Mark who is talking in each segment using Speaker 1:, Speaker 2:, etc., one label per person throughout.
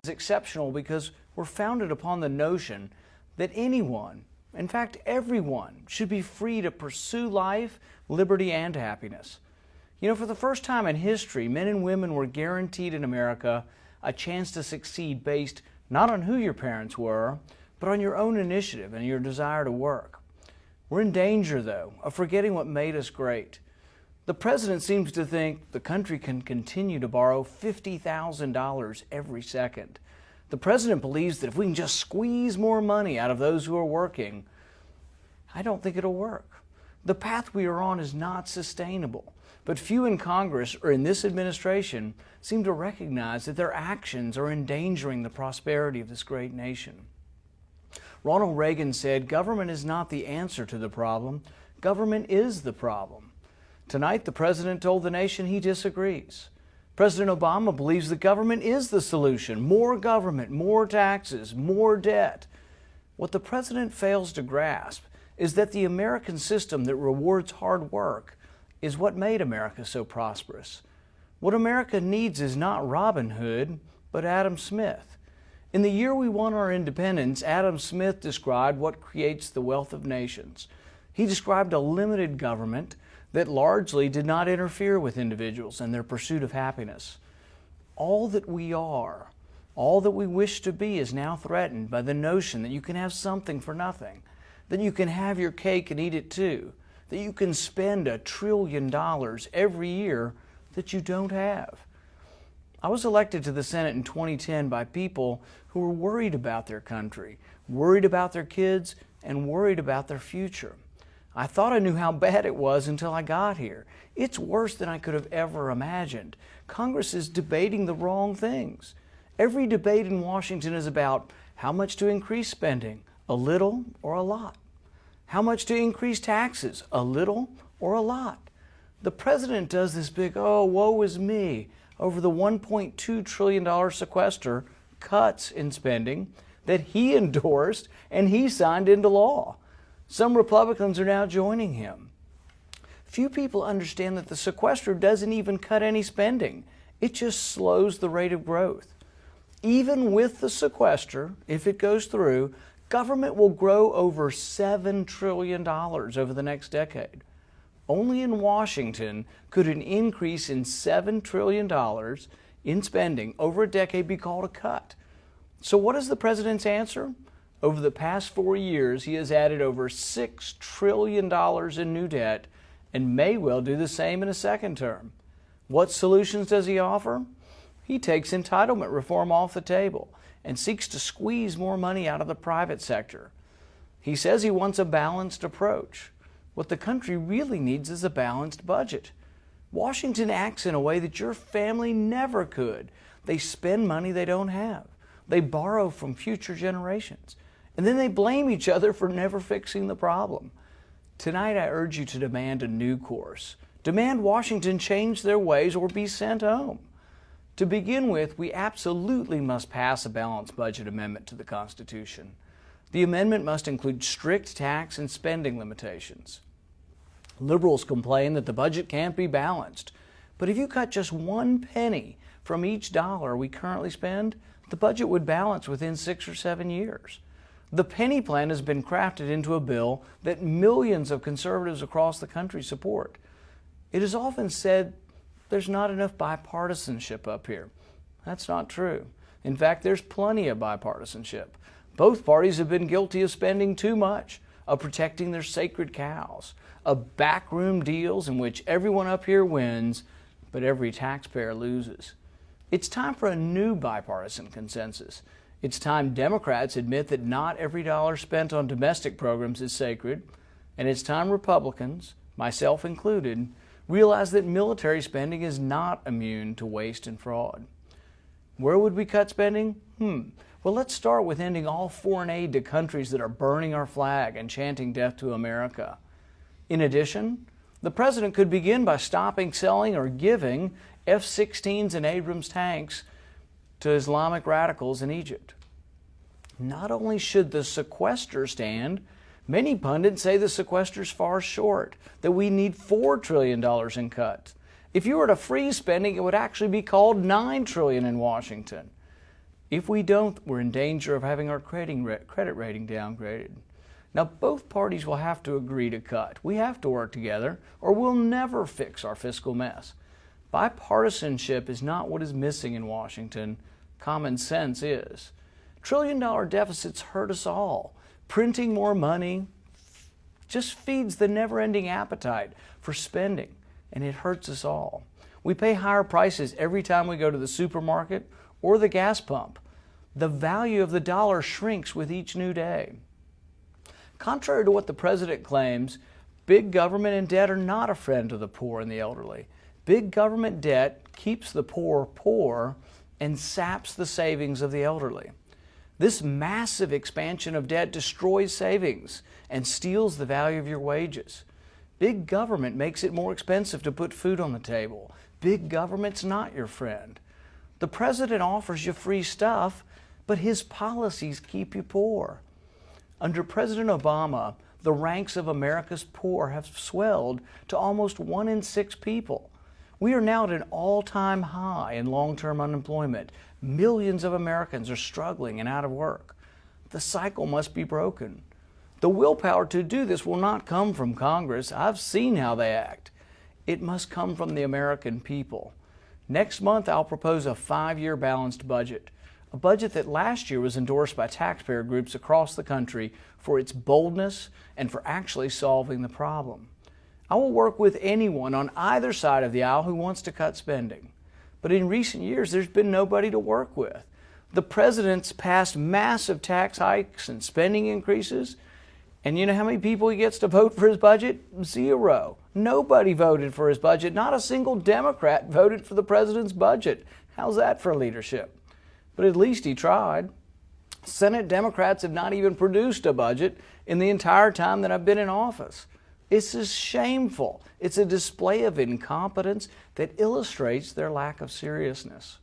Speaker 1: is exceptional because we're founded upon the notion that anyone, in fact everyone, should be free to pursue life, liberty, and happiness. You know, for the first time in history, men and women were guaranteed in America a chance to succeed based not on who your parents were, but on your own initiative and your desire to work. We're in danger, though, of forgetting what made us great. The president seems to think the country can continue to borrow $50,000 every second. The president believes that if we can just squeeze more money out of those who are working, I don't think it'll work. The path we are on is not sustainable, but few in Congress or in this administration seem to recognize that their actions are endangering the prosperity of this great nation. Ronald Reagan said, "Government is not the answer to the problem. Government is the problem." Tonight, the president told the nation he disagrees. President Obama believes the government is the solution. More government, more taxes, more debt. What the president fails to grasp is that the American system that rewards hard work is what made America so prosperous. What America needs is not Robin Hood, but Adam Smith. In the year we won our independence, Adam Smith described what creates the wealth of nations. He described a limited government that largely did not interfere with individuals and their pursuit of happiness. All that we are, all that we wish to be is now threatened by the notion that you can have something for nothing, that you can have your cake and eat it too, that you can spend $1 trillion every year that you don't have. I was elected to the Senate in 2010 by people who were worried about their country, worried about their kids, and worried about their future. I thought I knew how bad it was until I got here. It's worse than I could have ever imagined. Congress is debating the wrong things. Every debate in Washington is about how much to increase spending, a little or a lot. How much to increase taxes, a little or a lot. The president does this big, oh, woe is me, over the $1.2 trillion sequester cuts in spending that he endorsed and he signed into law. Some Republicans are now joining him. Few people understand that the sequester doesn't even cut any spending. It just slows the rate of growth. Even with the sequester, if it goes through, government will grow over $7 trillion over the next decade. Only in Washington could an increase in $7 trillion in spending over a decade be called a cut. So what is the president's answer? Over the past 4 years, he has added over $6 trillion in new debt and may well do the same in a second term. What solutions does he offer? He takes entitlement reform off the table and seeks to squeeze more money out of the private sector. He says he wants a balanced approach. What the country really needs is a balanced budget. Washington acts in a way that your family never could. They spend money they don't have. They borrow from future generations. And then they blame each other for never fixing the problem. Tonight I urge you to demand a new course. Demand Washington change their ways or be sent home. To begin with, we absolutely must pass a balanced budget amendment to the Constitution. The amendment must include strict tax and spending limitations. Liberals complain that the budget can't be balanced. But if you cut just 1 penny from each dollar we currently spend, the budget would balance within 6 or 7 years. The penny plan has been crafted into a bill that millions of conservatives across the country support. It is often said there's not enough bipartisanship up here. That's not true. In fact, there's plenty of bipartisanship. Both parties have been guilty of spending too much, of protecting their sacred cows, of backroom deals in which everyone up here wins, but every taxpayer loses. It's time for a new bipartisan consensus. It's time Democrats admit that not every dollar spent on domestic programs is sacred, and it's time Republicans, myself included, realize that military spending is not immune to waste and fraud. Where would we cut spending? Well, let's start with ending all foreign aid to countries that are burning our flag and chanting death to America. In addition, the president could begin by stopping selling or giving F-16s and Abrams tanks to Islamic radicals in Egypt. Not only should the sequester stand, many pundits say the sequester is far short, that we need $4 trillion in cuts. If you were to freeze spending, it would actually be called $9 trillion in Washington. If we don't, we're in danger of having our credit rating downgraded. Now, both parties will have to agree to cut. We have to work together, or we'll never fix our fiscal mess. Bipartisanship is not what is missing in Washington. Common sense is. Trillion-dollar deficits hurt us all. Printing more money just feeds the never-ending appetite for spending, and it hurts us all. We pay higher prices every time we go to the supermarket or the gas pump. The value of the dollar shrinks with each new day. Contrary to what the president claims, big government and debt are not a friend to the poor and the elderly. Big government debt keeps the poor poor and saps the savings of the elderly. This massive expansion of debt destroys savings and steals the value of your wages. Big government makes it more expensive to put food on the table. Big government's not your friend. The president offers you free stuff, but his policies keep you poor. Under President Obama, the ranks of America's poor have swelled to almost 1 in 6 people. We are now at an all-time high in long-term unemployment. Millions of Americans are struggling and out of work. The cycle must be broken. The willpower to do this will not come from Congress. I've seen how they act. It must come from the American people. Next month, I'll propose a 5-year balanced budget. A budget that last year was endorsed by taxpayer groups across the country for its boldness and for actually solving the problem. I will work with anyone on either side of the aisle who wants to cut spending. But in recent years, there's been nobody to work with. The president's passed massive tax hikes and spending increases. And you know how many people he gets to vote for his budget? 0. Nobody voted for his budget. Not a single Democrat voted for the president's budget. How's that for leadership? But at least he tried. Senate Democrats have not even produced a budget in the entire time that I've been in office. This is shameful. It's a display of incompetence that illustrates their lack of seriousness.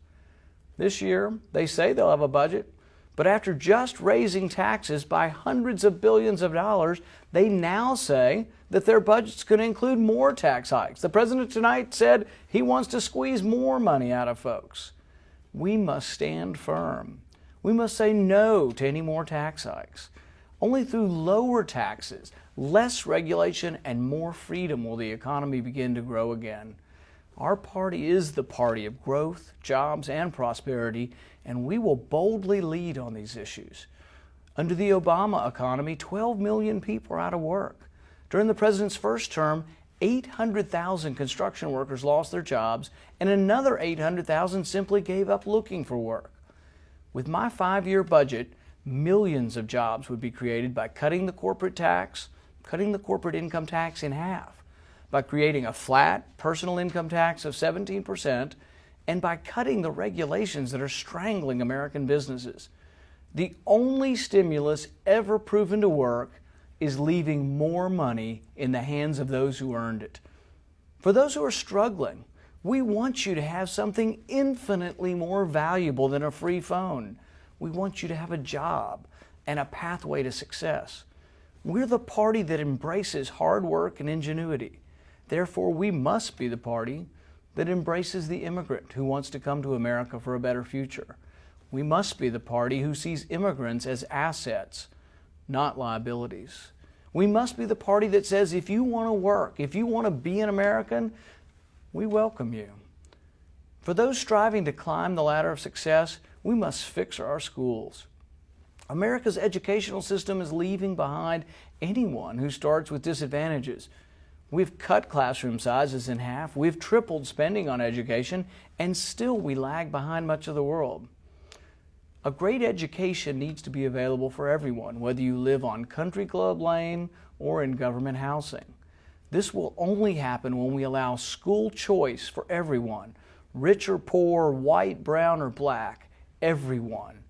Speaker 1: This year, they say they'll have a budget, but after just raising taxes by hundreds of billions of dollars, they now say that their budget's going to include more tax hikes. The president tonight said he wants to squeeze more money out of folks. We must stand firm. We must say no to any more tax hikes. Only through lower taxes, less regulation, and more freedom will the economy begin to grow again. Our party is the party of growth, jobs, and prosperity, and we will boldly lead on these issues. Under the Obama economy, 12 million people are out of work. During the president's first term, 800,000 construction workers lost their jobs, and another 800,000 simply gave up looking for work. With my 5-year budget, millions of jobs would be created by cutting the corporate income tax in half, by creating a flat personal income tax of 17%, and by cutting the regulations that are strangling American businesses. The only stimulus ever proven to work is leaving more money in the hands of those who earned it. For those who are struggling, we want you to have something infinitely more valuable than a free phone. We want you to have a job and a pathway to success. We're the party that embraces hard work and ingenuity. Therefore, we must be the party that embraces the immigrant who wants to come to America for a better future. We must be the party who sees immigrants as assets, not liabilities. We must be the party that says if you want to work, if you want to be an American, we welcome you. For those striving to climb the ladder of success, we must fix our schools. America's educational system is leaving behind anyone who starts with disadvantages. We've cut classroom sizes in half, we've tripled spending on education, and still we lag behind much of the world. A great education needs to be available for everyone, whether you live on Country Club Lane or in government housing. This will only happen when we allow school choice for everyone, rich or poor, white, brown, or black, everyone.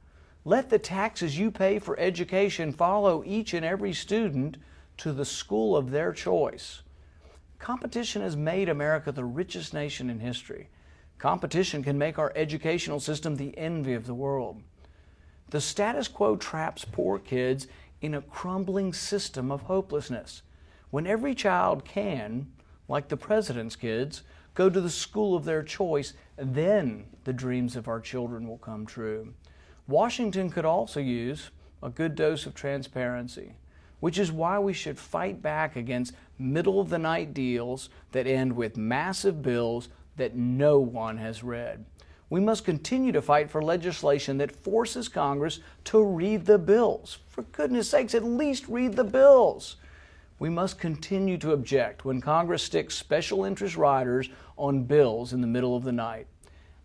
Speaker 1: Let the taxes you pay for education follow each and every student to the school of their choice. Competition has made America the richest nation in history. Competition can make our educational system the envy of the world. The status quo traps poor kids in a crumbling system of hopelessness. When every child can, like the president's kids, go to the school of their choice, then the dreams of our children will come true. Washington could also use a good dose of transparency, which is why we should fight back against middle-of-the-night deals that end with massive bills that no one has read. We must continue to fight for legislation that forces Congress to read the bills. For goodness sakes, at least read the bills. We must continue to object when Congress sticks special interest riders on bills in the middle of the night.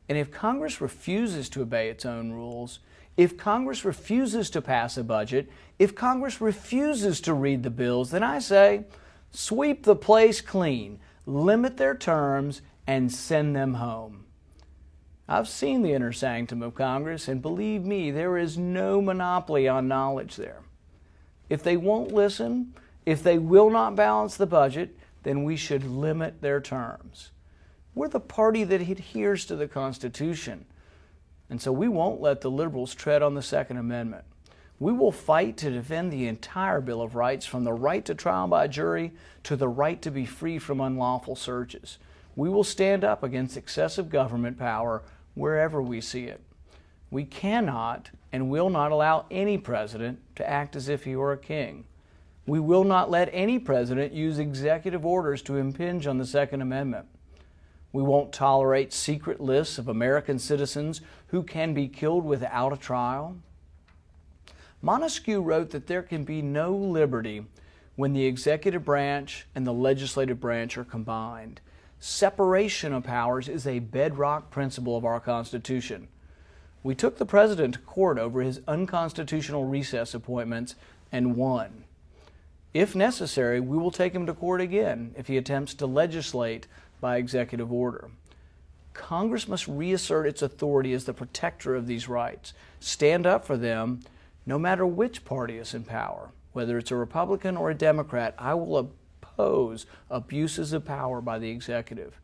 Speaker 1: And if Congress refuses to obey its own rules, if Congress refuses to pass a budget, if Congress refuses to read the bills, then I say, sweep the place clean, limit their terms, and send them home. I've seen the inner sanctum of Congress, and believe me, there is no monopoly on knowledge there. If they won't listen, if they will not balance the budget, then we should limit their terms. We're the party that adheres to the Constitution, and so we won't let the liberals tread on the Second Amendment. We will fight to defend the entire Bill of Rights, from the right to trial by jury to the right to be free from unlawful searches. We will stand up against excessive government power wherever we see it. We cannot and will not allow any president to act as if he were a king. We will not let any president use executive orders to impinge on the Second Amendment. We won't tolerate secret lists of American citizens who can be killed without a trial. Montesquieu wrote that there can be no liberty when the executive branch and the legislative branch are combined. Separation of powers is a bedrock principle of our Constitution. We took the president to court over his unconstitutional recess appointments and won. If necessary, we will take him to court again if he attempts to legislate by executive order. Congress must reassert its authority as the protector of these rights, stand up for them no matter which party is in power. Whether it's a Republican or a Democrat, I will oppose abuses of power by the executive.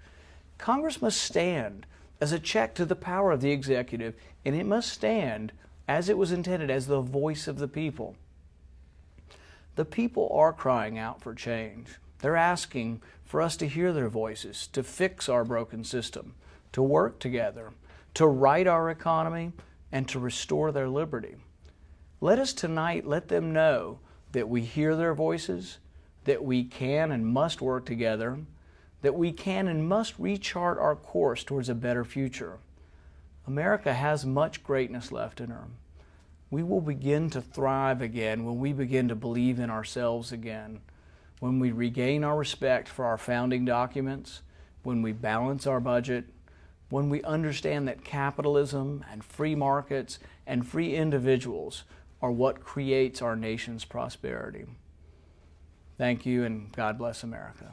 Speaker 1: Congress must stand as a check to the power of the executive, and it must stand as it was intended, as the voice of the people. The people are crying out for change. They're asking for us to hear their voices, to fix our broken system, to work together, to right our economy, and to restore their liberty. Let us tonight let them know that we hear their voices, that we can and must work together, that we can and must rechart our course towards a better future. America has much greatness left in her. We will begin to thrive again when we begin to believe in ourselves again, when we regain our respect for our founding documents, when we balance our budget, when we understand that capitalism and free markets and free individuals are what creates our nation's prosperity. Thank you, and God bless America.